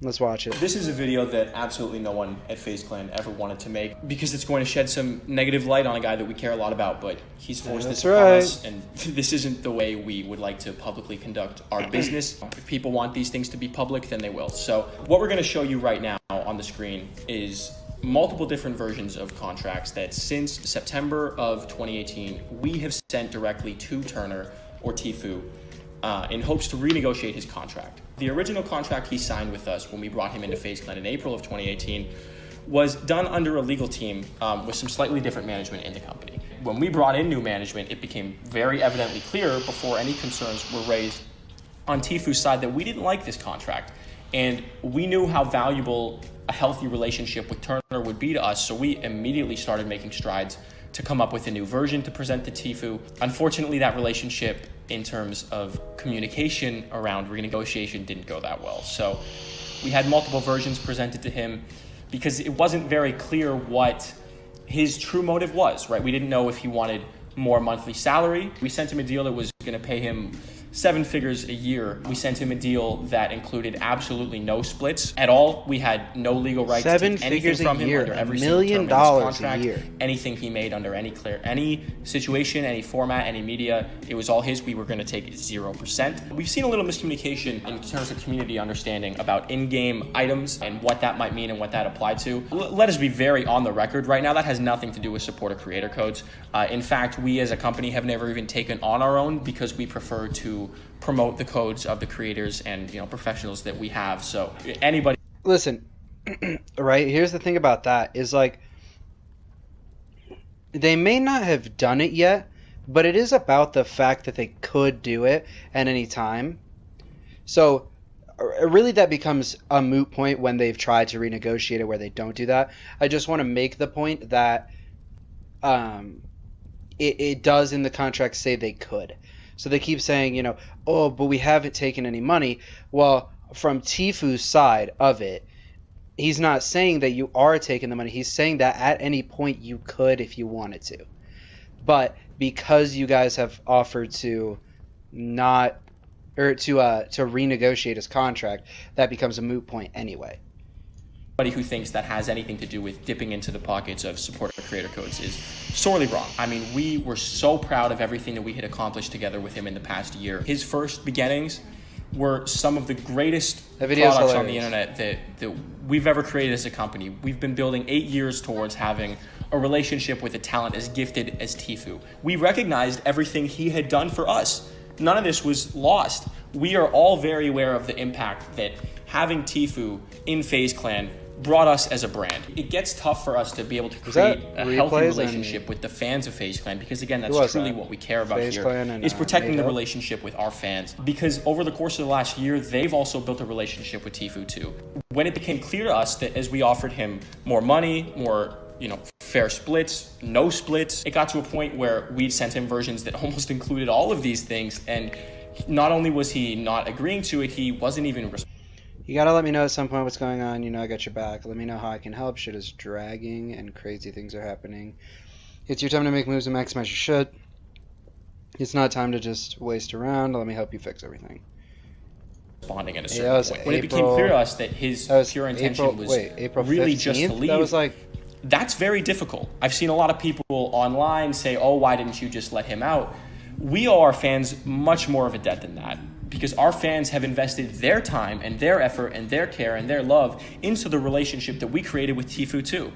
Let's watch it. This is a video that absolutely no one at FaZe Clan ever wanted to make because it's going to shed some negative light on a guy that we care a lot about, but he's forced this upon us, and this isn't the way we would like to publicly conduct our business. If people want these things to be public, then they will. So what we're going to show you right now on the screen is multiple different versions of contracts that since September of 2018, we have sent directly to Turner or Tfue in hopes to renegotiate his contract. The original contract he signed with us when we brought him into FaZe Clan in April of 2018 was done under a legal team with some slightly different management in the company. When we brought in new management, it became very evidently clear before any concerns were raised on Tfue's side that we didn't like this contract. And we knew how valuable a healthy relationship with Turner would be to us, so we immediately started making strides to come up with a new version to present to Tfue. Unfortunately, that relationship in terms of communication around renegotiation didn't go that well. So we had multiple versions presented to him because it wasn't very clear what his true motive was, right? We didn't know if he wanted more monthly salary. We sent him a deal that was going to pay him 7 figures a year. We sent him a deal that included absolutely no splits at all. We had no legal right to take anything from him under every single term in his contract. Anything he made under any situation, any format, any media, it was all his. We were going to take 0%. We've seen a little miscommunication in terms of community understanding about in-game items and what that might mean and what that applied to. Let us be very on the record right now. That has nothing to do with supporter creator codes. In fact, we as a company have never even taken on our own because we prefer to promote the codes of the creators and professionals that we have. So anybody listen, right, here's the thing about that is, like, they may not have done it yet, but it is about the fact that they could do it at any time. So really that becomes a moot point when they've tried to renegotiate it where they don't do that. I just want to make the point that it does in the contract say they could. So they keep saying, oh, but we haven't taken any money. Well, from Tfue's side of it, he's not saying that you are taking the money. He's saying that at any point you could if you wanted to. But because you guys have offered to not or to renegotiate his contract, that becomes a moot point anyway. Anybody who thinks that has anything to do with dipping into the pockets of supporter creator codes is sorely wrong. I mean, we were so proud of everything that we had accomplished together with him in the past year. His first beginnings were some of the greatest products on the internet that we've ever created as a company. We've been building 8 years towards having a relationship with a talent as gifted as Tfue. We recognized everything he had done for us. None of this was lost. We are all very aware of the impact that having Tfue in FaZe Clan brought us as a brand. It gets tough for us to be able to create a healthy relationship with the fans of FaZe Clan because, again, that's truly what we care about here, is protecting the relationship with our fans. Because over the course of the last year, they've also built a relationship with Tfue too. When it became clear to us that as we offered him more money, more fair splits, no splits, it got to a point where we'd sent him versions that almost included all of these things, and not only was he not agreeing to it, he wasn't even You gotta let me know at some point what's going on. I got your back. Let me know how I can help. Shit is dragging and crazy things are happening. It's your time to make moves and maximize your shit. It's not time to just waste around. Let me help you fix everything. Responding at a certain point. When it became clear to us that his pure intention was really just to leave, that's very difficult. I've seen a lot of people online say, oh, why didn't you just let him out? We owe our fans much more of a debt than that, because our fans have invested their time and their effort and their care and their love into the relationship that we created with Tfue too.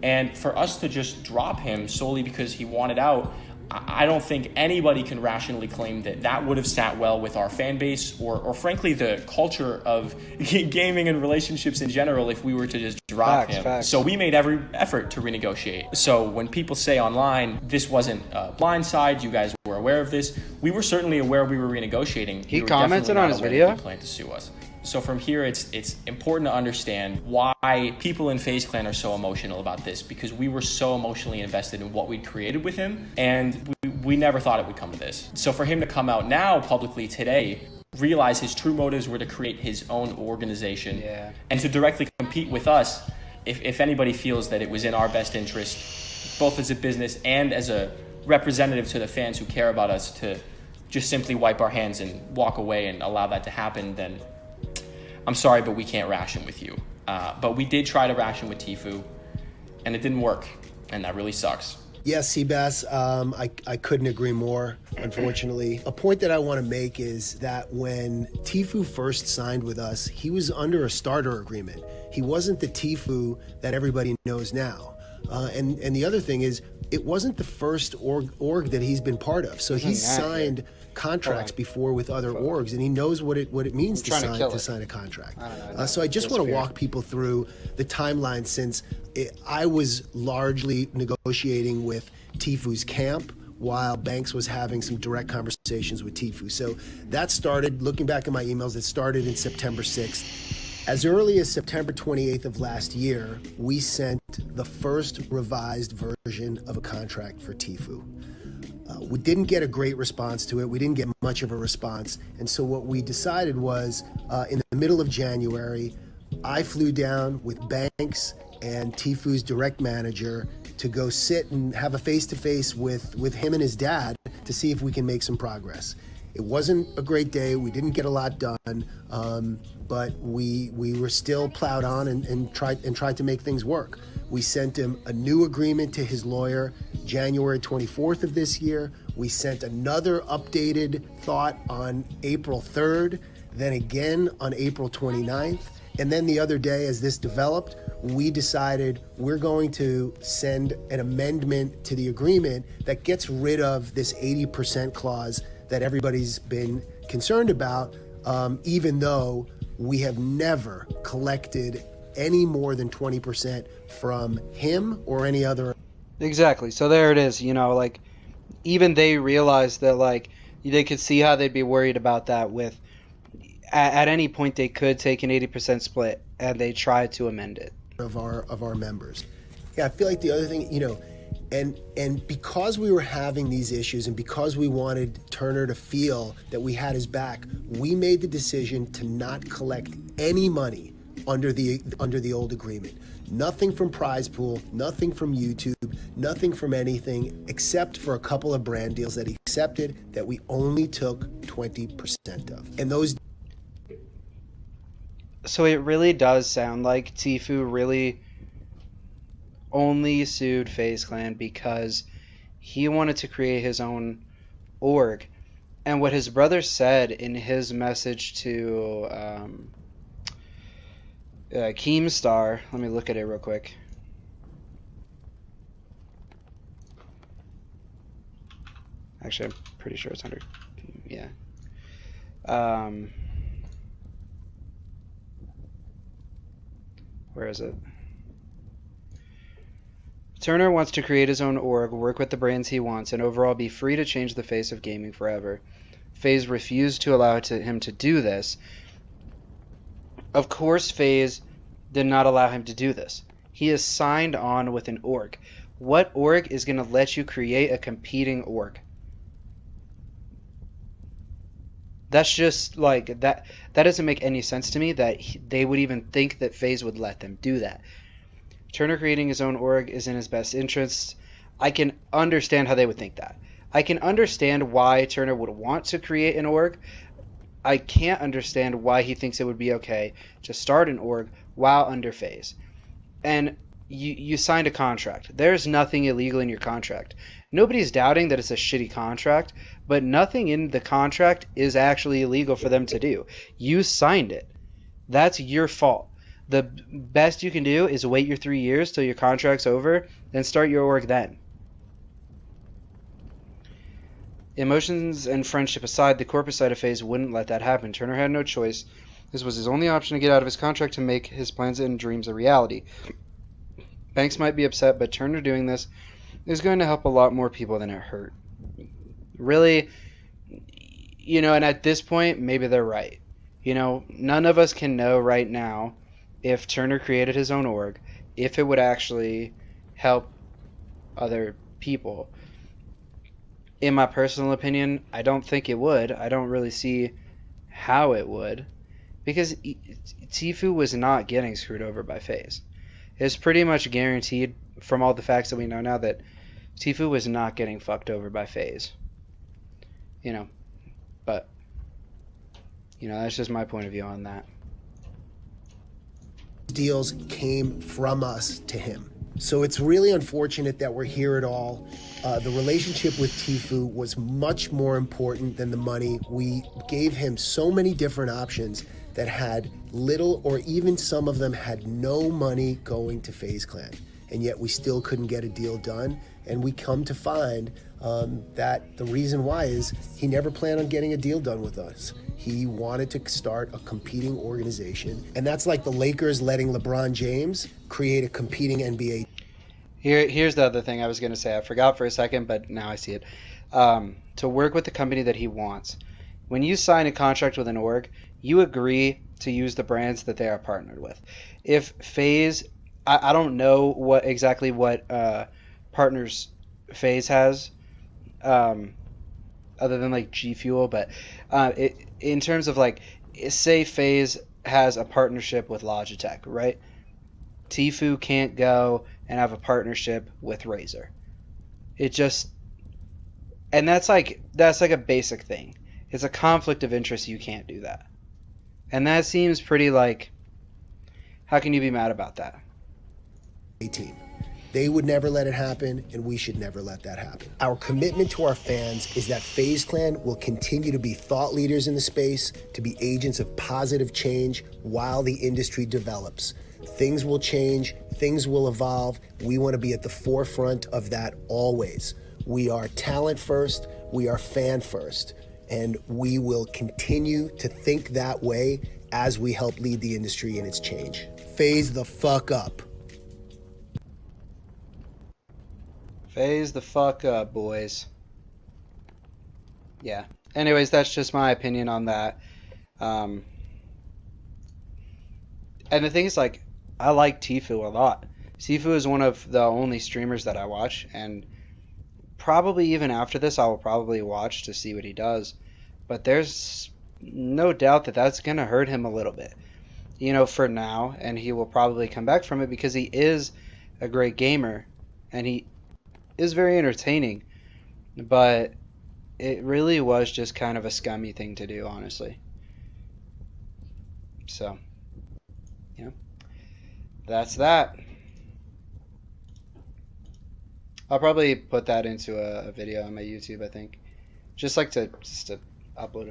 And for us to just drop him solely because he wanted out, I don't think anybody can rationally claim that that would have sat well with our fan base or frankly the culture of gaming and relationships in general if we were to just drop him. So we made every effort to renegotiate. So when people say online, this wasn't a blindside, you guys were aware of this, we were certainly aware we were renegotiating. He commented on his video? He planned to sue us. So from here, it's important to understand why people in FaZe Clan are so emotional about this, because we were so emotionally invested in what we'd created with him, and we never thought it would come to this. So for him to come out now publicly today, realize his true motives were to create his own organization and to directly compete with us, if anybody feels that it was in our best interest, both as a business and as a representative to the fans who care about us, to just simply wipe our hands and walk away and allow that to happen, then I'm sorry, but we can't ration with you. But we did try to ration with Tfue, and it didn't work, and that really sucks. Yes, Seabass, I couldn't agree more, unfortunately. A point that I want to make is that when Tfue first signed with us, he was under a starter agreement. He wasn't the Tfue that everybody knows now. And the other thing is, it wasn't the first org that he's been part of. So he's signed contracts before with other orgs, and he knows what it means to sign a contract. So I just want to walk people through the timeline, since I was largely negotiating with Tfue's camp while Banks was having some direct conversations with Tfue. So that started, looking back at my emails, it started in September 6th. As early as September 28th of last year, we sent the first revised version of a contract for Tfue. We didn't get a great response to it. We didn't get much of a response. And so what we decided was, in the middle of January, I flew down with Banks and Tfue's direct manager to go sit and have a face-to-face with him and his dad to see if we can make some progress. It wasn't a great day. We didn't get a lot done, but we were still plowed on and tried to make things work. We sent him a new agreement to his lawyer January 24th of this year. We sent another updated thought on April 3rd, then again on April 29th. And then the other day, as this developed, we decided we're going to send an amendment to the agreement that gets rid of this 80% clause that everybody's been concerned about, even though we have never collected any more than 20% from him or any other. Exactly. So there it is. Like, even they realized that, like, they could see how they'd be worried about that with, at any point they could take an 80% split, and they tried to amend it. Of our members. Yeah, I feel like the other thing, and because we were having these issues, and because we wanted Turner to feel that we had his back, we made the decision to not collect any money under the old agreement. Nothing from prize pool, nothing from YouTube, nothing from anything, except for a couple of brand deals that he accepted that we only took 20% of. And those. So it really does sound like Tfue really only sued FaZe Clan because he wanted to create his own org. And what his brother said in his message to Keemstar, let me look at it real quick. Actually, I'm pretty sure it's under, yeah. Where is it? Turner wants to create his own org, work with the brands he wants, and overall be free to change the face of gaming forever. FaZe refused to allow him to do this. Of course, FaZe did not allow him to do this. He is signed on with an org. What org is going to let you create a competing org? That's just like that doesn't make any sense to me that they would even think that FaZe would let them do that. Turner creating his own org is in his best interests. I can understand how they would think that. I can understand why Turner would want to create an org. I can't understand why he thinks it would be okay to start an org while under FaZe. And you signed a contract. There's nothing illegal in your contract. Nobody's doubting that it's a shitty contract, but nothing in the contract is actually illegal for them to do. You signed it. That's your fault. The best you can do is wait your 3 years till your contract's over, then start your org then. Emotions and friendship aside, the corporate side of FaZe wouldn't let that happen. Turner had no choice. This was his only option to get out of his contract to make his plans and dreams a reality. Banks might be upset, but Turner doing this is going to help a lot more people than it hurt. Really, and at this point, maybe they're right. None of us can know right now if Turner created his own org, if it would actually help other people. In my personal opinion, I don't think it would. I don't really see how it would, because Tfue was not getting screwed over by FaZe. It's pretty much guaranteed from all the facts that we know now that Tfue was not getting fucked over by FaZe. But that's just my point of view on that. deals came from us to him. So it's really unfortunate that we're here at all. The relationship with Tfue was much more important than the money. We gave him so many different options that had little, or even some of them had no money going to FaZe Clan. And yet we still couldn't get a deal done. And we come to find that the reason why is he never planned on getting a deal done with us. He wanted to start a competing organization. And that's like the Lakers letting LeBron James create a competing NBA. Here's the other thing I was going to say. I forgot for a second, but now I see it. To work with the company that he wants. When you sign a contract with an org, you agree to use the brands that they are partnered with. If FaZe, I don't know what partners FaZe has, other than like G Fuel, but in terms of like, say FaZe has a partnership with Logitech, right? Tfue can't go and have a partnership with Razer. It just, and that's like a basic thing. It's a conflict of interest. You can't do that. And that seems pretty like, how can you be mad about that? Team. They would never let it happen, and we should never let that happen. Our commitment to our fans is that FaZe Clan will continue to be thought leaders in the space, to be agents of positive change while the industry develops. Things will change, things will evolve. We want to be at the forefront of that always. We are talent first, we are fan first, and we will continue to think that way as we help lead the industry in its change. FaZe the fuck up. FaZe the fuck up, boys. Yeah. Anyways, that's just my opinion on that. And the thing is, like, I like Tfue a lot. Tfue is one of the only streamers that I watch, and probably even after this, I will probably watch to see what he does. But there's no doubt that that's going to hurt him a little bit, you know, for now, and he will probably come back from it because he is a great gamer, and he is very entertaining, but it really was just kind of a scummy thing to do, honestly. So, yeah, that's that. I'll probably put that into a video on my YouTube, I think. Just to upload a